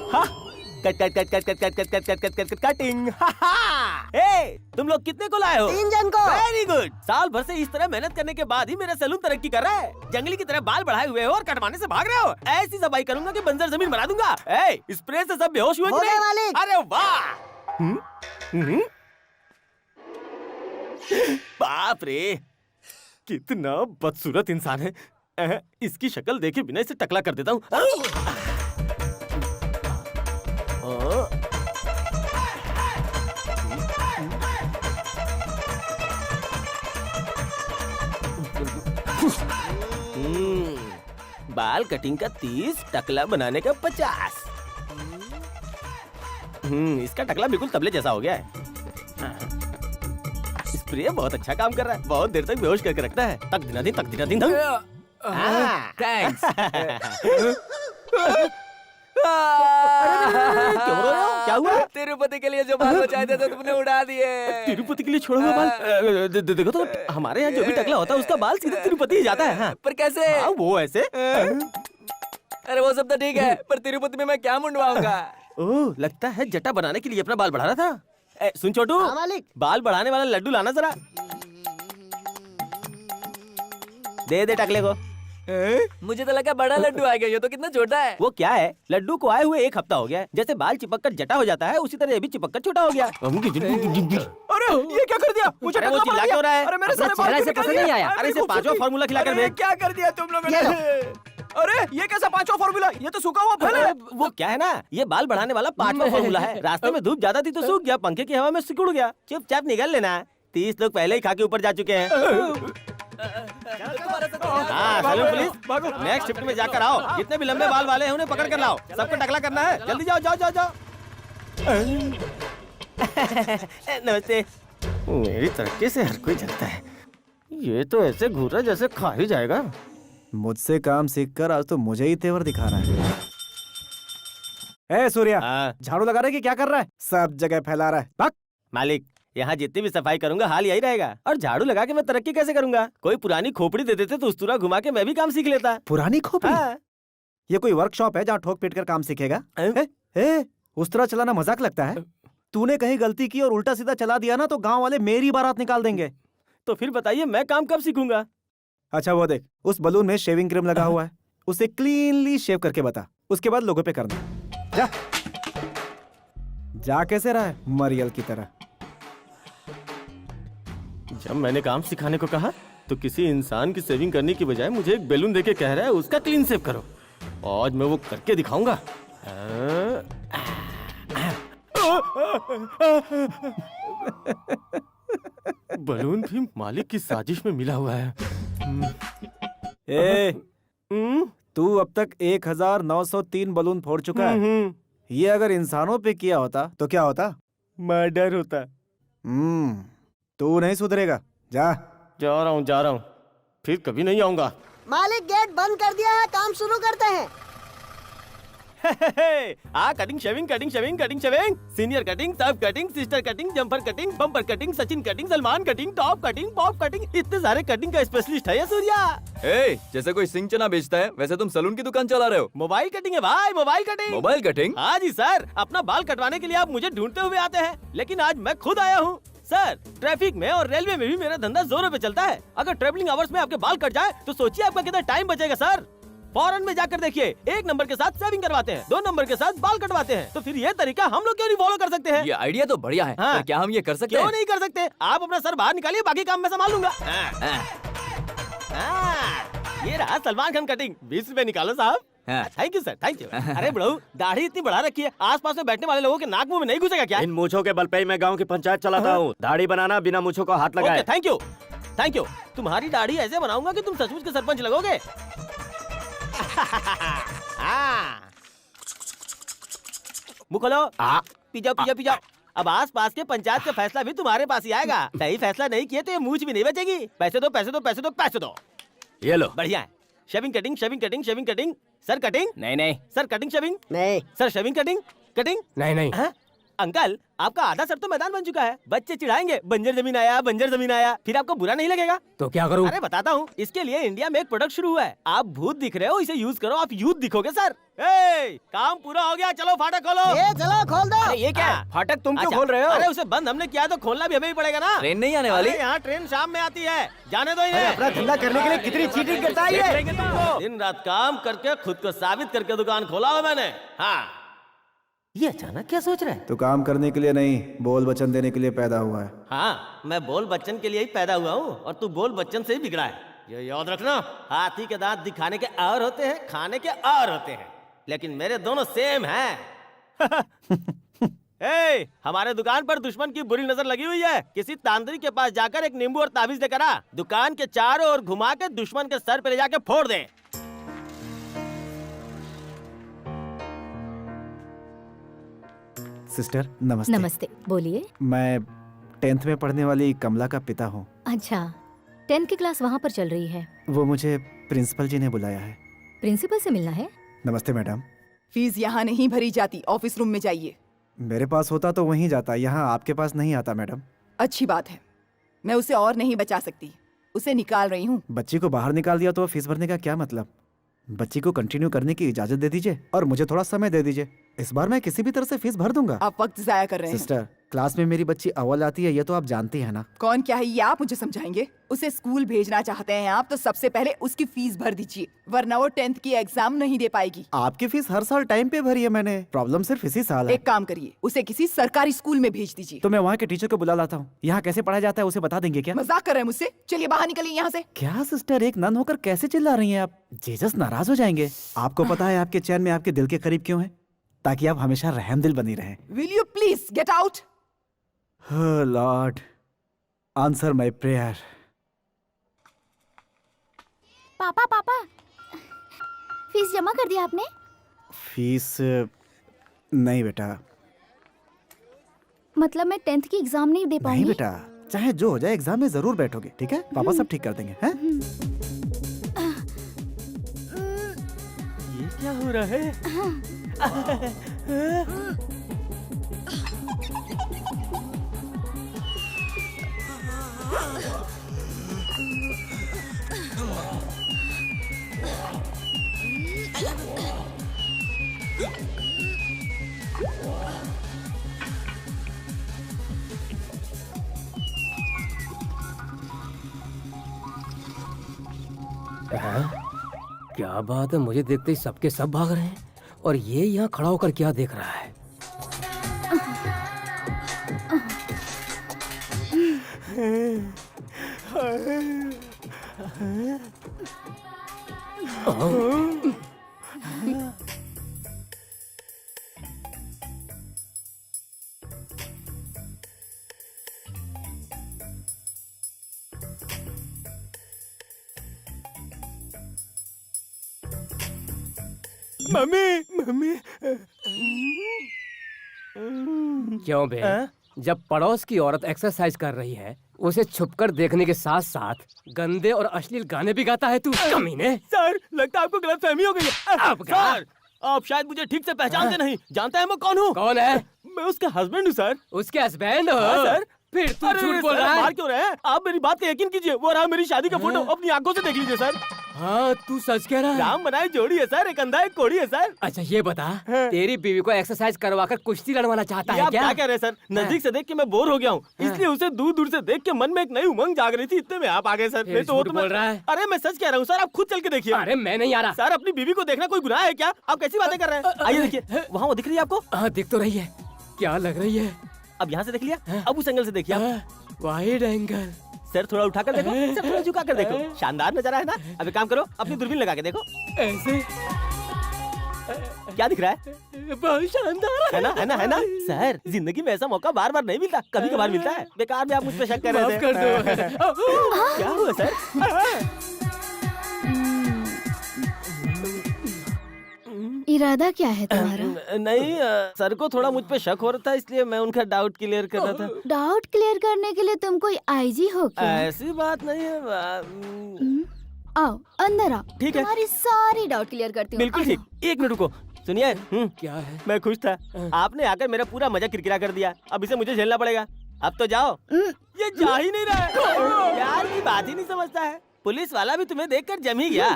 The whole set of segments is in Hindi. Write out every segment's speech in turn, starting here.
हाँ, cut cut cut cut cut cut cut cut cut cut cut cutting. ए, तुम लोग कितने को लाए हो? 3 जन को। Very good. साल भर से इस तरह मेहनत करने के बाद ही मेरा सैलून तरक्की कर रहा है। जंगली की तरह बाल बढ़ाए हुए हो और कटवाने से भाग रहे हो। ऐसी सफाई करूंगा कि बंजर जमीन बना दूंगा। ए, स्प्रे से सब बेहोश हुए हो कि गए नहीं? मालिक। अरे वाह। बाप रे, कितना बदसूरत इंसान है। इसकी शक्ल देखे बिना इसे टकला कर देता हूँ। बाल कटिंग का 30, टकला बनाने का 50। इसका टकला बिल्कुल तबले जैसा हो गया है। स्प्रे बहुत अच्छा काम कर रहा है। बहुत देर तक बेहोश करके रखता है। तक दिना दिन तक दिना दिन। थैंक्स। क्यों रो रहे हो? क्या हुआ? तिरुपति के लिए जो बाल बचाए थे तो तुमने उड़ा दिए। तिरुपति के लिए छोड़ा हुआ बाल? देखो तो, हमारे यहाँ जो भी टकला होता है उसका बाल सीधे तिरुपति ही जाता है। हाँ। पर कैसे? वो ऐसे। अरे वो सब तो ठीक है, पर तिरुपति में मैं क्या मुंडवाऊंगा? ओह, लगता है जटा बनाने के लिए अपना बाल बढ़ा रहा था। सुन छोटू, हाँ मालिक। बाल बढ़ाने वाला लड्डू लाना जरा। दे टकले को। मुझे तो लगा बड़ा लड्डू आ गया, ये तो कितना छोटा है। वो क्या है, लड्डू को आए हुए 1 हफ्ता हो गया है। जैसे बाल चिपक कर जटा हो जाता है, उसी तरह ये भी चिपक कर छोटा हो गया। अरे ये क्या कर दिया? मुझे अरे वो चिल्ला क्यों रहा है? अरे मेरे अपना सारे चेहरा बाल इसे पसंद नहीं आया। अरे इसे 5वां फार्मूला खिलाकर अरे भेज। क्या कर दिया तुम लोगों ने? अरे ये कैसा 5वां फार्मूला? ये तो सूखा हुआ फल है। वो क्या है ना, ये बाल बढ़ाने वाला 5वां फार्मूला है। रास्ते में धूप ज्यादा थी तो सूख गया, पंखे की हवा में सिकुड़ गया। चुपचाप निकल लेना। 30 लोग पहले ही खा के ऊपर जा चुके हैं। हाँ, सैलून पुलिस, नेक्स्ट शिफ्ट में जाकर आओ। जितने भी लंबे बाल वाले हैं उन्हें पकड़ कर लाओ। सबको टकला करना है। जल्दी जाओ जाओ जाओ जाओ। नमस्ते। मेरी तरक्की से हर कोई जलता है। ये तो ऐसे घूर रहा है जैसे खा ही जाएगा। मुझसे काम सीखकर आज तो मुझे ही तेवर दिखा रहा है। ए सूर्या, झाड़ू लगा रहा है कि क्या कर रहा है? सब जगह फैला रहा है। भाग। मालिक, यहाँ जितनी भी सफाई करूंगा हाल यही रहेगा। और झाड़ू लगा के मैं तरक्की कैसे करूंगा? कोई पुरानी खोपड़ी दे देते तो उस्तरा घुमा के मैं भी काम सीख लेता। पुरानी खोपड़ी? हाँ। ये कोई वर्कशॉप है जहाँ ठोक पीट कर काम सीखेगा? उस्तरा चलाना मजाक लगता है? तूने कहीं गलती की और उल्टा सीधा चला दिया ना तो गांव वाले मेरी बारात निकाल देंगे। तो फिर बताइए मैं काम कब सीखूंगा? अच्छा वो देख, उस बलून में शेविंग क्रीम लगा हुआ है, उसे क्लीनली शेव करके बता। उसके बाद लोगों पे करना। जा जा। कैसे रहा है मरियल की तरह? जब मैंने काम सिखाने को कहा तो किसी इंसान की सेविंग करने की बजाय मुझे एक बैलून देके कह रहा है उसका क्लीन शेव करो। आज मैं वो करके दिखाऊंगा। बलून भी मालिक की साजिश में मिला हुआ है। तू अब तक 1903 बलून फोड़ चुका है। ये अगर इंसानों पे किया होता तो क्या होता? मर्डर होता। तू नहीं सुधरेगा। जा जा रहा हूँ, फिर कभी नहीं आऊंगा। मालिक गेट बंद कर दिया है, काम शुरू करते हैं। Cutting shaving cutting shaving cutting shaving, senior cutting, सब cutting, sister cutting, jumper cutting, bumper cutting, Sachin cutting, Salman cutting, top cutting, pop cutting, इतने सारे कटिंग का स्पेशलिस्ट है ये सूर्या। जैसे कोई सिंह चना बेचता है वैसे तुम सलून की दुकान चला रहे हो। मोबाइल कटिंग है भाई, मोबाइल कटिंग। Mobile cutting? हाँ जी सर, अपना बाल कटवाने के लिए आप मुझे ढूंढते हुए आते हैं, लेकिन आज मैं खुद आया हूँ। सर, ट्रैफिक में और रेलवे में भी मेरा धंधा जोरों पे चलता है। अगर ट्रेवलिंग आवर्स में आपके बाल कट जाए तो सोचिए आपका कितना टाइम बचेगा सर। फॉरेन में जाकर देखिए, 1 नंबर के साथ सेविंग करवाते हैं, 2 नंबर के साथ बाल कटवाते हैं। तो फिर ये तरीका हम लोग क्यों नहीं फॉलो कर सकते हैं? ये आइडिया तो बढ़िया है। हाँ। पर क्या हम ये कर सकते क्यों हैं? नहीं कर सकते? आप अपना सर बाहर निकालिए, बाकी काम मैं संभाल लूंगा। ये रहा सलमान खान कटिंग। 20 रुपए निकालो साहब। Thank you sir, thank you. अरे बड़ू, दाढ़ी इतनी बढ़ा रखी है, आसपास में बैठने वाले लोगों के नाक मुंह में नहीं घुसेगा क्या? इन मूछों के बल पे ही मैं गांव की पंचायत चलाता हूँ। दाढ़ी बनाना बिना मूछों को हाथ लगाए। Thank you, thank you. तुम्हारी दाढ़ी ऐसे बनाऊंगा कि तुम सचमुच के सरपंच लगोगे। मुंह खोलो। पी जाओ पी जाओ पी जाओ। अब आस पास के पंचायत का फैसला भी तुम्हारे पास ही आएगा। सही फैसला नहीं किए तो ये मूछ भी नहीं बचेगी। पैसे दो पैसे दो पैसे दो पैसे दो। ये लो। बढ़िया है। Shaving cutting shaving cutting shaving cutting. Sir cutting? नहीं नहीं। Sir cutting shaving? नहीं। Sir shaving cutting cutting? नहीं नहीं। अंकल आपका आधा सर तो मैदान बन चुका है। बच्चे चिढ़ाएंगे बंजर जमीन आया, बंजर जमीन आया, फिर आपको बुरा नहीं लगेगा? तो क्या करूं? अरे बताता हूँ, इसके लिए इंडिया में एक प्रोडक्ट शुरू हुआ है। आप भूत दिख रहे हो, इसे यूज करो, आप यूथ दिखोगे सर। ए, काम पूरा हो गया, चलो फाटक खोलो। ये चलो खोल दो। अरे ये क्या है? फाटक तुम क्यों अच्छा, खोल रहे हो? अरे उसे बंद हमने किया है तो खोलना भी हमें ही पड़ेगा ना। ट्रेन नहीं आने वाली? अरे यहाँ ट्रेन शाम में आती है, जाने दो इन्हें। अपना धंधा करने के लिए कितनी चीटिंग करता है ये? दिन रात काम करके खुद को साबित करके दुकान खोला हुआ मैंने। हाँ, ये अचानक क्या सोच रहा है? तो काम करने के लिए नहीं, बोल वचन देने के लिए पैदा हुआ है। हाँ, मैं बोल बच्चन के लिए ही पैदा हुआ हूँ और तू बोल बच्चन से ही बिगड़ा है। ये याद रखना, हाथी के दांत दिखाने के और होते हैं, खाने के और होते हैं, लेकिन मेरे दोनों सेम हैं। ए, हमारे दुकान पर दुश्मन की बुरी नजर लगी हुई है। किसी तांत्रिक के पास जाकर एक नींबू और ताबीज लेकर आ, दुकान के चारों ओर घुमा के दुश्मन के सर पे ले जाके फोड़ दे। सिस्टर नमस्ते। नमस्ते, बोलिए। मैं 10th में पढ़ने वाली कमला का पिता हूँ। अच्छा, 10th की क्लास वहाँ पर चल रही है। वो मुझे प्रिंसिपल जी ने बुलाया है। प्रिंसिपल से मिलना है? नमस्ते मैडम। फीस यहाँ नहीं भरी जाती, ऑफिस रूम में जाइए। मेरे पास होता तो वहीं जाता, यहाँ आपके पास नहीं आता मैडम। अच्छी बात है, मैं उसे और नहीं बचा सकती, उसे निकाल रही हूँ। बच्ची को बाहर निकाल दिया तो फीस भरने का क्या मतलब? बच्ची को कंटिन्यू करने की इजाजत दे दीजिए और मुझे थोड़ा समय दे दीजिए। इस बार मैं किसी भी तरह से फीस भर दूंगा। आप वक्त जाया कर रहे हैं। सिस्टर, क्लास में मेरी बच्ची अव्वल आती है, ये तो आप जानती है ना। कौन क्या है ये आप मुझे समझाएंगे? उसे स्कूल भेजना चाहते हैं आप तो सबसे पहले उसकी फीस भर दीजिए, वरना वो 10th की एग्जाम नहीं दे पाएगी। आपकी फीस हर साल टाइम पे भरी है मैंने, प्रॉब्लम सिर्फ इसी साल है। एक काम करिए, उसे किसी सरकारी स्कूल में भेज दीजिए। तो मैं वहाँ के टीचर को बुला लाता हूँ। यहाँ कैसे पढ़ाया जाता है उसे बता देंगे क्या? मजाक कर रहे हैं मुझसे? चलिए बाहर निकलिए यहाँ से। क्या सिस्टर, एक नन होकर कैसे चिल्ला रही हैं आप? जीसस नाराज हो जाएंगे। आपको पता है आपके चैन में आपके दिल के करीब क्यों है? ताकि आप हमेशा रहमदिल बनी रहें। Will you please get out? Lord, answer my prayer. पापा पापा, फीस जमा कर दिया आपने? फीस नहीं बेटा। मतलब मैं 10th की एग्जाम नहीं दे नहीं पाऊंगी? बेटा, चाहे जो हो जाए एग्जाम में जरूर बैठोगे, ठीक है? पापा सब ठीक कर देंगे, हैं? ये क्या हो रहा है? क्या बात है, मुझे देखते ही सबके सब भाग रहे हैं और ये यहाँ खड़ा होकर क्या देख रहा है? Mummy mummy. क्यों बे? जब पड़ोस की औरत एक्सरसाइज कर रही है उसे छुपकर देखने के साथ साथ गंदे और अश्लील गाने भी गाता है तू, कमीने। सर, लगता है आपको गलतफहमी हो गई है। अब क्या? सर, आप शायद मुझे ठीक से पहचानते नहीं। जानते हैं मैं कौन हूँ? कौन है? मैं उसका हस्बैंड हूँ सर। उसके हस्बैंड हो? हाँ, सर। फिर तू अरे झूठ बोल सर, रहा है। मार क्यों रहे हैं? आप मेरी बात का यकीन कीजिए, वो रहा मेरी शादी का फोटो, अपनी आंखों से देख लीजिए सर। हाँ, तू सच कह रहा है। राम बनाई जोड़ी है सर, एक अंधा एक कोड़ी है सर। अच्छा ये बता, तेरी बीवी को एक्सरसाइज करवाकर कुश्ती लड़वाना चाहता ये है आप क्या? क्या कह रहे हैं सर? नजदीक से देख के मैं बोर हो गया हूँ, इसलिए उसे दूर दूर से देख के मन में एक नई उमंग जाग रही थी, इतने में आप आ गए सर। फिर नहीं तो वो झूठ तो बोल रहा है। अरे मैं सच कह रहा हूँ सर, आप खुद चल के देखिए। अरे मैं नहीं आ रहा। सर, अपनी बीवी को देखना कोई गुनाह है क्या? आप कैसी बातें कर रहे हैं? आइए देखिए, वहाँ वो दिख रही है आपको? हाँ दिख तो रही है। क्या लग रही है? अब यहाँ से देख लिया, अब उस एंगल से देखिए आप। Wide angle. सर थोड़ा उठाकर देखो, सर थोड़ा झुकाकर देखो, शानदार नजारा है ना? अब एक काम करो, अपनी दूरबीन लगा के देखो। ऐसे क्या दिख रहा है? बहुत शानदार है ना, है ना, है ना? सर, जिंदगी में ऐसा मौका बार बार नहीं मिलता, कभी कभार मिलता है। बेकार में आप मुझ पे शक कर रहे थे। माफ कर दो। क्या हुआ सर? इरादा क्या है तुम्हारा? नहीं, सर को थोड़ा मुझ पे शक हो रहा था, इसलिए मैं उनका डाउट क्लियर कर रहा था। डाउट क्लियर करने के लिए तुम कोई आईजी हो क्या? ऐसी बात नहीं है। आओ अंदर आओ, ठीक है। तुम्हारी सारी डाउट क्लियर करती हूँ। बिल्कुल आ ठीक। जाओ। एक मिनट रुको, सुनिए क्या है? मैं खुश था, आपने आकर मेरा पूरा मजा किरकिरा कर दिया। अब इसे मुझे झेलना पड़ेगा। अब तो जाओ। ये जा ही नहीं रहा है, यार की बात ही नहीं समझता है। पुलिस वाला भी तुम्हें देखकर जम ही गया।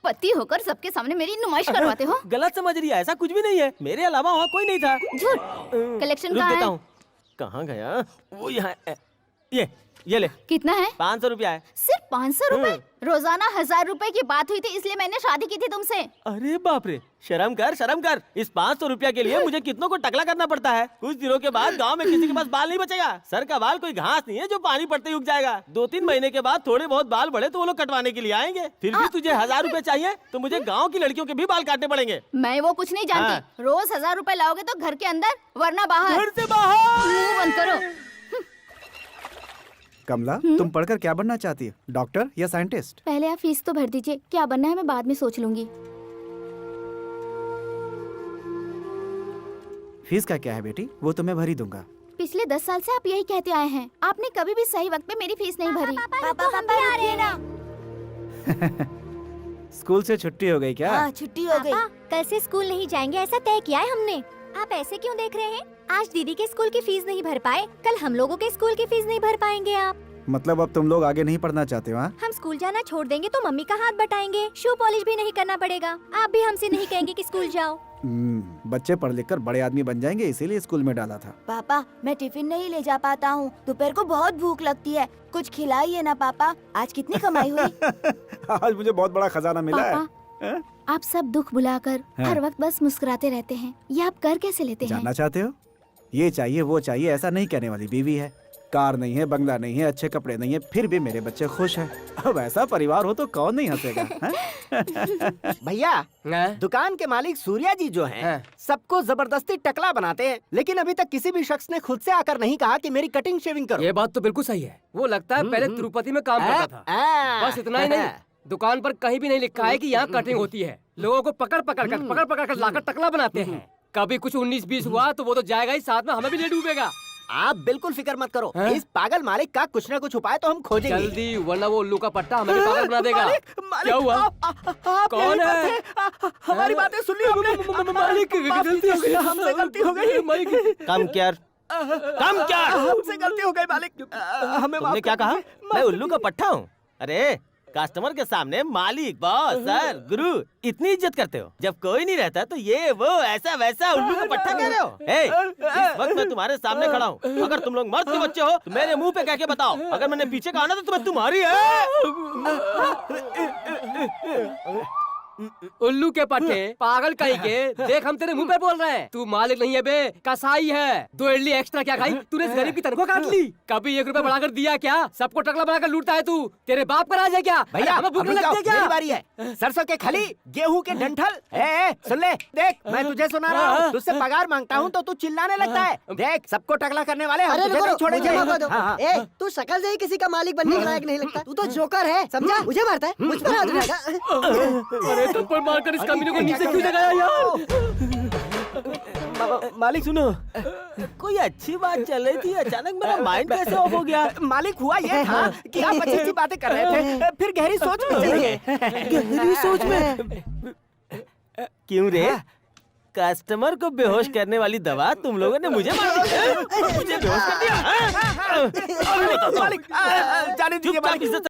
पति होकर सबके सामने मेरी नुमाइश करवाते हो। गलत समझ रही है, ऐसा कुछ भी नहीं है। मेरे अलावा वहाँ कोई नहीं था। झूठ। कलेक्शन रुक कहाँ देता है? हूँ। कहाँ गया वो? यहाँ ये ले। कितना है? 500 रुपया है। सिर्फ 500 रुपए? रोजाना 1000 रुपए की बात हुई थी, इसलिए मैंने शादी की थी तुमसे। अरे बाप रे, शर्म कर शर्म कर। इस 500 रुपया के लिए मुझे कितनों को टकला करना पड़ता है। कुछ दिनों के बाद गांव में किसी के पास बाल नहीं बचेगा। सर का बाल कोई घास नहीं है जो पानी पड़ते ही उग जाएगा। 2-3 महीने के बाद थोड़े बहुत बाल बढ़े तो वो लोग कटवाने के लिए आएंगे। फिर भी तुझे 1000 रुपए चाहिए तो मुझे गाँव की लड़कियों के भी बाल काटने पड़ेंगे। मैं वो कुछ नहीं जानती। रोज 1000 रुपए लाओगे तो घर के अंदर, वरना बाहर। घर से बाहर। मुंह बंद करो। कमला, तुम पढ़कर क्या बनना चाहती हो? डॉक्टर या साइंटिस्ट? पहले आप फीस तो भर दीजिए, क्या बनना है मैं बाद में सोच लूंगी। फीस का क्या है बेटी, वो तो मैं भर ही दूंगा। पिछले 10 साल से आप यही कहते आए हैं, आपने कभी भी सही वक्त पे मेरी फीस नहीं भरी। पापा हम भी आ रहे हैं ना। स्कूल से छुट्टी हो गई क्या? हाँ, छुट्टी हो गई। कल से स्कूल नहीं जाएंगे ऐसा तय किया है हमने। आप ऐसे क्यों देख रहे हैं? आज दीदी के स्कूल की फीस नहीं भर पाए, कल हम लोगों के स्कूल की फीस नहीं भर पाएंगे आप। मतलब अब तुम लोग आगे नहीं पढ़ना चाहते हो? हाँ? हम स्कूल जाना छोड़ देंगे तो मम्मी का हाथ बटाएंगे, शू पॉलिश भी नहीं करना पड़ेगा। आप भी हमसे नहीं कहेंगे कि स्कूल जाओ। बच्चे पढ़ लिख कर बड़े आदमी बन जाएंगे, इसीलिए स्कूल में डाला था। पापा मैं टिफिन नहीं ले जा पाता हूँ, दोपहर को बहुत भूख लगती है, कुछ खिलाइए ना पापा। आज कितनी कमाई हुई? आज मुझे बहुत बड़ा खजाना मिला है। पापा, आप सब दुख भुलाकर हर वक्त बस मुस्कुराते रहते हैं, ये आप कर कैसे लेते हैं? जानना चाहते हो? ये चाहिए वो चाहिए ऐसा नहीं कहने वाली बीवी है। कार नहीं है, बंगला नहीं है, अच्छे कपड़े नहीं है, फिर भी मेरे बच्चे खुश हैं। अब ऐसा परिवार हो तो कौन नहीं हंसेगा? भैया, दुकान के मालिक सूर्या जी जो हैं, सबको जबरदस्ती टकला बनाते हैं, लेकिन अभी तक किसी भी शख्स ने खुद से आकर नहीं कहा कि मेरी कटिंग शेविंग करो। ये बात तो बिल्कुल सही है। वो लगता है पहले तिरुपति में काम करता था। बस इतना ही नहीं, दुकान पर कहीं भी नहीं लिखा है कि यहाँ कटिंग होती है। लोगों को पकड़ पकड़ कर लाकर टकला बनाते हैं। कभी कुछ 19-20 हुआ तो वो तो जाएगा ही, साथ में हमें भी ले डूबेगा। आप बिल्कुल फिक्र मत करो, इस पागल मालिक का कुछ न कुछ उपाय तो हम खोजेंगे। जल्दी, वरना वो उल्लू का पट्टा हमें भी पागल बना देगा। क्या हुआ? कौन है? हमारी बातें सुन ली हमने। मालिक, गलती हो गई, हमसे गलती हो गई। कम क्या हमसे गलती हो गई मालिक, हमें तुमने क्या कहा? मैं उल्लू का पट्टा हूँ? अरे कस्टमर के सामने मालिक, बॉस, सर, गुरु इतनी इज्जत करते हो। जब कोई नहीं रहता तो ये वो ऐसा वैसा उल्लू का पट्टा कह रहे हो? इस वक्त मैं तुम्हारे सामने खड़ा हूँ। अगर तुम लोग मर्द के बच्चे हो तो मेरे मुंह पे कह के बताओ। अगर मैंने पीछे कहा ना तो तुम्हें तुम्हारी है। उल्लू के पट्टे, पागल कहीं के। देख हम तेरे मुंह पे बोल रहे हैं। तू मालिक नहीं है बे, कसाई है। 2 इडली एक्स्ट्रा क्या खाई? तूने इस गरीब की तनख्वाह काट ली। कभी 1 रुपया बढ़ाकर दिया क्या? सबको टकला बनाकर लूटता है तू। तेरे बाप का राज है क्या? भैया, हमें भूख नहीं लगती है क्या? मेरी बारी है। सरसों के खली, गेहूं के डंठल। सुन ले, देख मैं तुझे सुना रहा हूँ। तुझसे पगार मांगता हूँ तो तू चिल्लाने लगता है। देख सबको टकला करने वाले हम अरे तुझे नहीं छोड़ेंगे। मुझे मौका दो। ए, तू शक्ल से ही किसी का मालिक बनने के लायक नहीं लगता। तू तो जोकर है, समझा? मुझे मारता है, मुझ पर हाथ उठाएगा। अरे थप्पड़ मारकर इस कमीने को नीचे क्यों जगाया यार? मालिक सुनो, कोई अच्छी बात चल रही थी, अचानक मेरा माइंड कैसे ऑफ हो गया? मालिक हुआ ये था कि आप अच्छी अच्छी बातें कर रहे थे, फिर गहरी सोच में चले गए। गहरी सोच में? क्यों रे? कस्टमर को बेहोश करने वाली दवा तुम लोगों ने मुझे मार दी। मुझे बेहोश कर दिया। मालिक, जाने दीजिए मालिक।